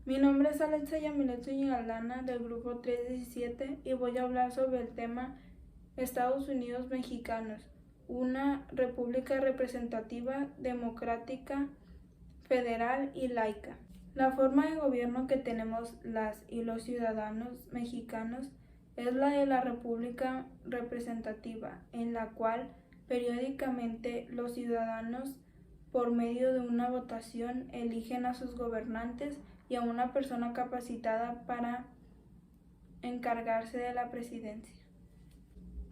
Mi nombre es Alexa Yamilet Zúñiga del grupo 317 y voy a hablar sobre el tema Estados Unidos mexicanos, una república representativa, democrática, federal y laica. La forma de gobierno que tenemos las y los ciudadanos mexicanos es la de la república representativa, en la cual periódicamente los ciudadanos, por medio de una votación, eligen a sus gobernantes y a una persona capacitada para encargarse de la presidencia.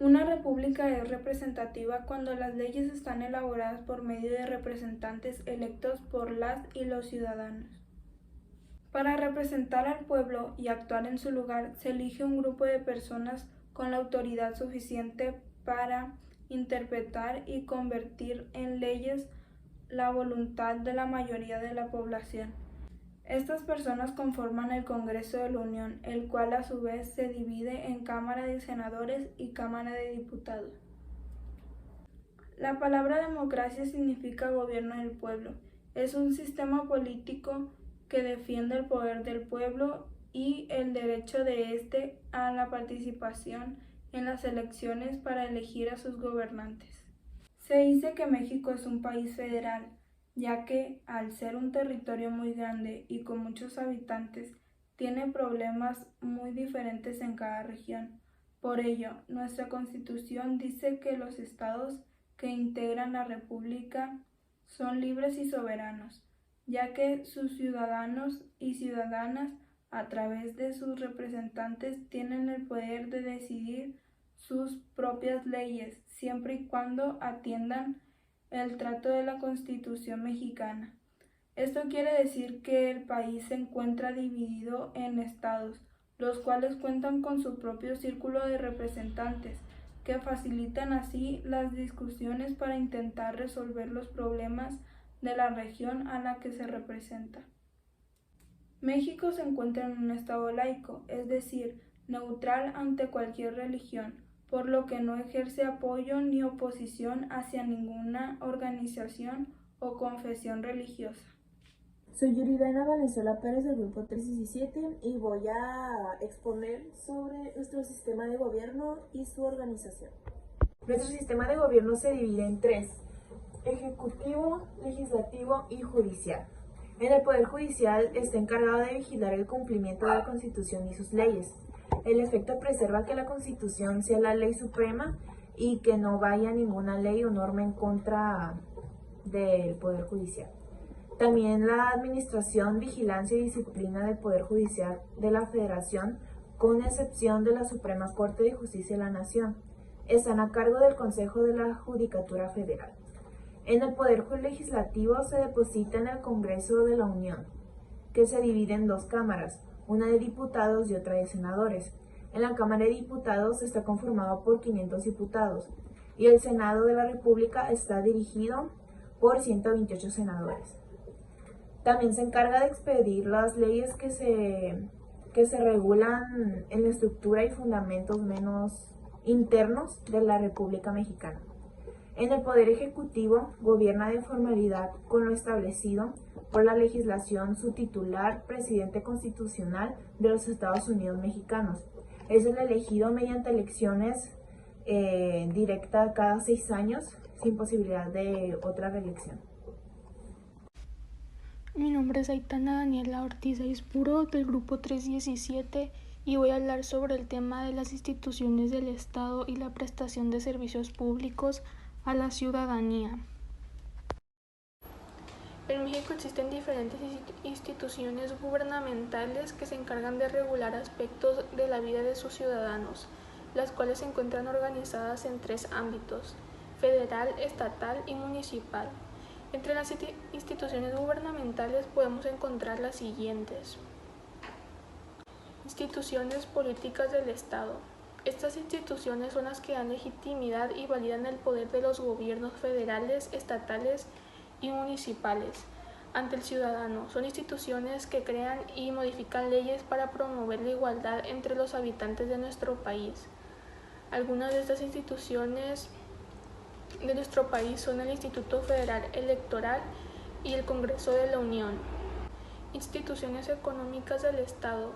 Una república es representativa cuando las leyes están elaboradas por medio de representantes electos por las y los ciudadanos. Para representar al pueblo y actuar en su lugar, se elige un grupo de personas con la autoridad suficiente para interpretar y convertir en leyes la voluntad de la mayoría de la población. Estas personas conforman el Congreso de la Unión, el cual a su vez se divide en Cámara de Senadores y Cámara de Diputados. La palabra democracia significa gobierno del pueblo. Es un sistema político que defiende el poder del pueblo y el derecho de éste a la participación en las elecciones para elegir a sus gobernantes. Se dice que México es un país federal, ya que al ser un territorio muy grande y con muchos habitantes, tiene problemas muy diferentes en cada región. Por ello, nuestra Constitución dice que los estados que integran la República son libres y soberanos, ya que sus ciudadanos y ciudadanas, a través de sus representantes, tienen el poder de decidir sus propias leyes, siempre y cuando atiendan el trato de la Constitución mexicana. Esto quiere decir que el país se encuentra dividido en estados, los cuales cuentan con su propio círculo de representantes, que facilitan así las discusiones para intentar resolver los problemas de la región a la que se representa. México se encuentra en un estado laico, es decir, neutral ante cualquier religión, por lo que no ejerce apoyo ni oposición hacia ninguna organización o confesión religiosa. Soy Yuridana Valenzuela Pérez del grupo 317 y voy a exponer sobre nuestro sistema de gobierno y su organización. Nuestro sistema de gobierno se divide en tres: ejecutivo, legislativo y judicial. En el Poder Judicial está encargado de vigilar el cumplimiento de la Constitución y sus leyes. El efecto preserva que la Constitución sea la ley suprema y que no vaya ninguna ley o norma en contra del Poder Judicial. También la administración, vigilancia y disciplina del Poder Judicial de la Federación, con excepción de la Suprema Corte de Justicia de la Nación, están a cargo del Consejo de la Judicatura Federal. En el Poder Legislativo se deposita en el Congreso de la Unión, que se divide en dos cámaras, una de diputados y otra de senadores. En la Cámara de Diputados está conformado por 500 diputados y el Senado de la República está dirigido por 128 senadores. También se encarga de expedir las leyes que se regulan en la estructura y fundamentos menos internos de la República Mexicana. En el Poder Ejecutivo gobierna de formalidad con lo establecido por la legislación su titular, presidente constitucional de los Estados Unidos mexicanos. Es el elegido mediante elecciones directa cada 6 años, sin posibilidad de otra reelección. Mi nombre es Aitana Daniela Ortiz Aispuro del grupo 317 y voy a hablar sobre el tema de las instituciones del Estado y la prestación de servicios públicos a la ciudadanía. En México existen diferentes instituciones gubernamentales que se encargan de regular aspectos de la vida de sus ciudadanos, las cuales se encuentran organizadas en 3 ámbitos: federal, estatal y municipal. Entre las instituciones gubernamentales podemos encontrar las siguientes: instituciones políticas del Estado. Estas instituciones son las que dan legitimidad y validan el poder de los gobiernos federales, estatales y municipales ante el ciudadano. Son instituciones que crean y modifican leyes para promover la igualdad entre los habitantes de nuestro país. Algunas de estas instituciones de nuestro país son el Instituto Federal Electoral y el Congreso de la Unión. instituciones económicas del Estado.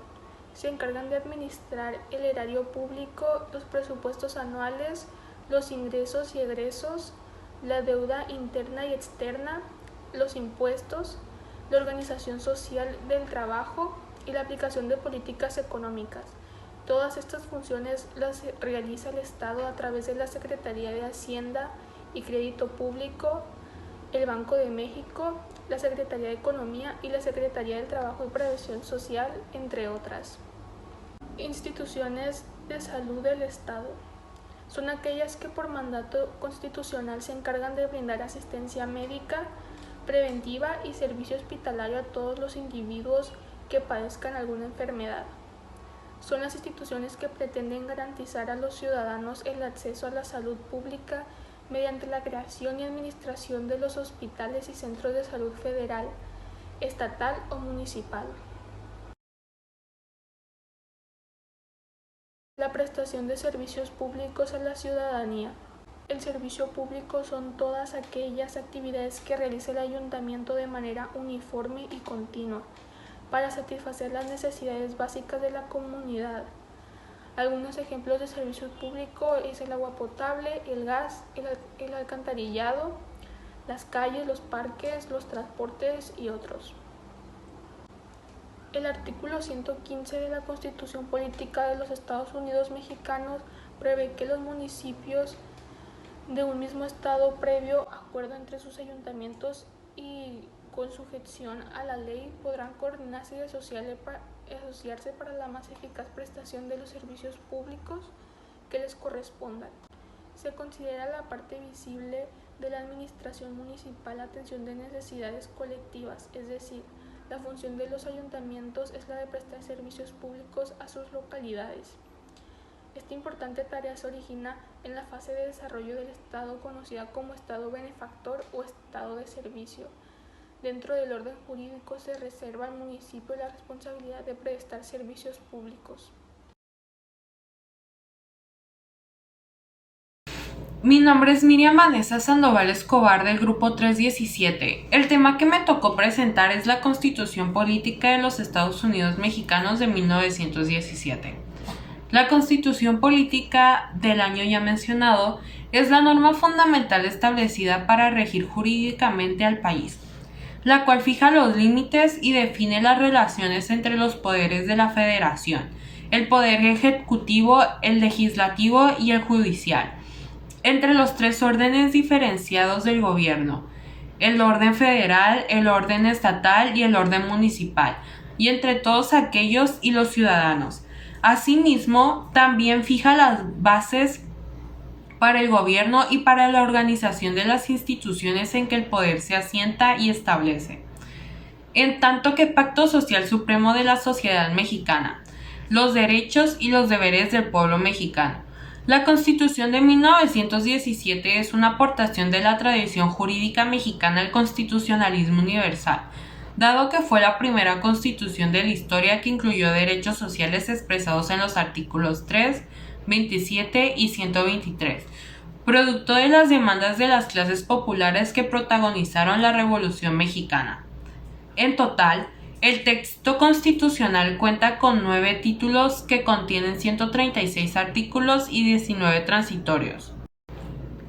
Se encargan de administrar el erario público, los presupuestos anuales, los ingresos y egresos, la deuda interna y externa, los impuestos, la organización social del trabajo y la aplicación de políticas económicas. Todas estas funciones las realiza el Estado a través de la Secretaría de Hacienda y Crédito Público, el Banco de México, la Secretaría de Economía y la Secretaría del Trabajo y Previsión Social, entre otras. Instituciones de salud del Estado son aquellas que por mandato constitucional se encargan de brindar asistencia médica, preventiva y servicio hospitalario a todos los individuos que padezcan alguna enfermedad. Son las instituciones que pretenden garantizar a los ciudadanos el acceso a la salud pública mediante la creación y administración de los hospitales y centros de salud federal, estatal o municipal. La prestación de servicios públicos a la ciudadanía. El servicio público son todas aquellas actividades que realiza el ayuntamiento de manera uniforme y continua para satisfacer las necesidades básicas de la comunidad. Algunos ejemplos de servicio público es el agua potable, el gas, el alcantarillado, las calles, los parques, los transportes y otros. El artículo 115 de la Constitución Política de los Estados Unidos Mexicanos prevé que los municipios de un mismo estado, previo acuerdo entre sus ayuntamientos y con sujeción a la ley, podrán coordinarse y asociarse para la más eficaz prestación de los servicios públicos que les correspondan. Se considera la parte visible de la administración municipal la atención de necesidades colectivas, es decir, la función de los ayuntamientos es la de prestar servicios públicos a sus localidades. Esta importante tarea se origina en la fase de desarrollo del Estado conocida como Estado benefactor o Estado de servicio. Dentro del orden jurídico se reserva al municipio la responsabilidad de prestar servicios públicos. Mi nombre es Miriam Vanessa Sandoval Escobar del Grupo 317. El tema que me tocó presentar es la Constitución Política de los Estados Unidos Mexicanos de 1917. La Constitución Política del año ya mencionado es la norma fundamental establecida para regir jurídicamente al país, la cual fija los límites y define las relaciones entre los poderes de la Federación, el poder ejecutivo, el legislativo y el judicial, entre los tres órdenes diferenciados del gobierno, el orden federal, el orden estatal y el orden municipal, y entre todos aquellos y los ciudadanos. Asimismo, también fija las bases para el gobierno y para la organización de las instituciones en que el poder se asienta y establece. En tanto que Pacto Social Supremo de la Sociedad Mexicana, los derechos y los deberes del pueblo mexicano. La Constitución de 1917 es una aportación de la tradición jurídica mexicana al constitucionalismo universal, dado que fue la primera constitución de la historia que incluyó derechos sociales expresados en los artículos 3, 27 y 123, producto de las demandas de las clases populares que protagonizaron la Revolución Mexicana. En total, el texto constitucional cuenta con 9 títulos que contienen 136 artículos y 19 transitorios.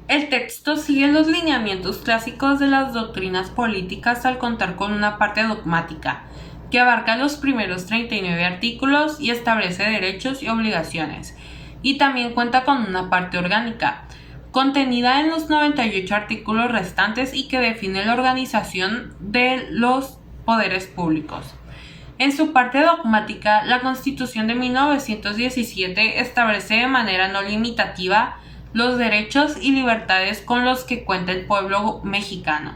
El texto sigue los lineamientos clásicos de las doctrinas políticas al contar con una parte dogmática, que abarca los primeros 39 artículos y establece derechos y obligaciones, y también cuenta con una parte orgánica, contenida en los 98 artículos restantes y que define la organización de los poderes públicos. En su parte dogmática, la Constitución de 1917 establece de manera no limitativa los derechos y libertades con los que cuenta el pueblo mexicano.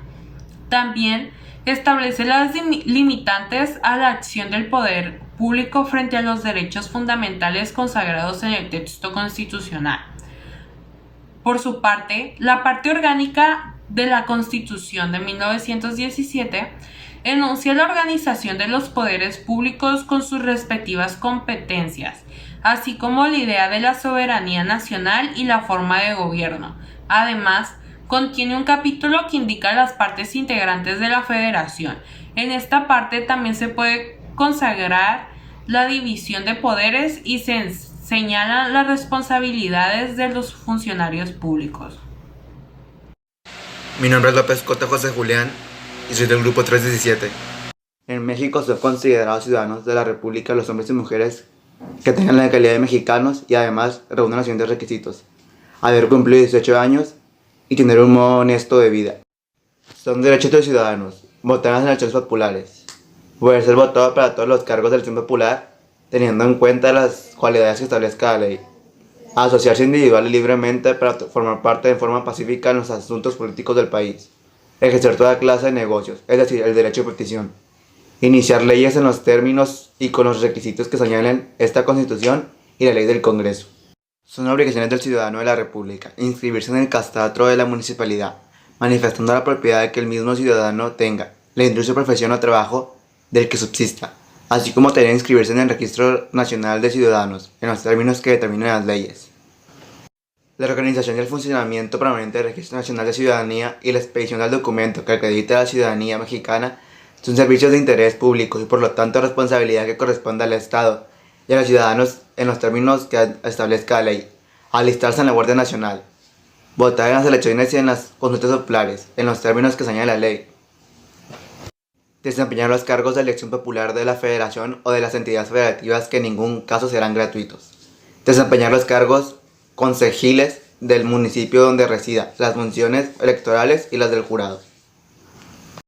También establece las limitantes a la acción del poder público frente a los derechos fundamentales consagrados en el texto constitucional. Por su parte, la parte orgánica de la Constitución de 1917 enuncia la organización de los poderes públicos con sus respectivas competencias, así como la idea de la soberanía nacional y la forma de gobierno. Además, contiene un capítulo que indica las partes integrantes de la federación. En esta parte también se puede consagrar la división de poderes y se señalan las responsabilidades de los funcionarios públicos. Mi nombre es López Cota José Julián y soy del grupo 317. En México son considerados ciudadanos de la República los hombres y mujeres que tengan la calidad de mexicanos y además reúnen los siguientes requisitos: haber cumplido 18 años y tener un modo honesto de vida. Son derechos de los ciudadanos: votar en las elecciones populares, poder ser votado para todos los cargos de elección popular teniendo en cuenta las cualidades que establezca la ley, asociarse individual y libremente para formar parte de forma pacífica en los asuntos políticos del país, ejercer toda clase de negocios, es decir, el derecho de petición, iniciar leyes en los términos y con los requisitos que señalen esta Constitución y la ley del Congreso. Son obligaciones del ciudadano de la República inscribirse en el catastro de la municipalidad, manifestando la propiedad que el mismo ciudadano tenga, la industria, profesión o trabajo del que subsista, así como tener que inscribirse en el Registro Nacional de Ciudadanos, en los términos que determinen las leyes. La organización y el funcionamiento permanente del Registro Nacional de Ciudadanía y la expedición del documento que acredita a la ciudadanía mexicana son servicios de interés público y por lo tanto responsabilidad que corresponde al Estado y a los ciudadanos en los términos que establezca la ley, alistarse en la Guardia Nacional, votar en las elecciones y en las consultas populares, en los términos que señala la ley, desempeñar los cargos de elección popular de la Federación o de las entidades federativas que en ningún caso serán gratuitos, desempeñar los cargos concejiles del municipio donde resida, las funciones electorales y las del jurado.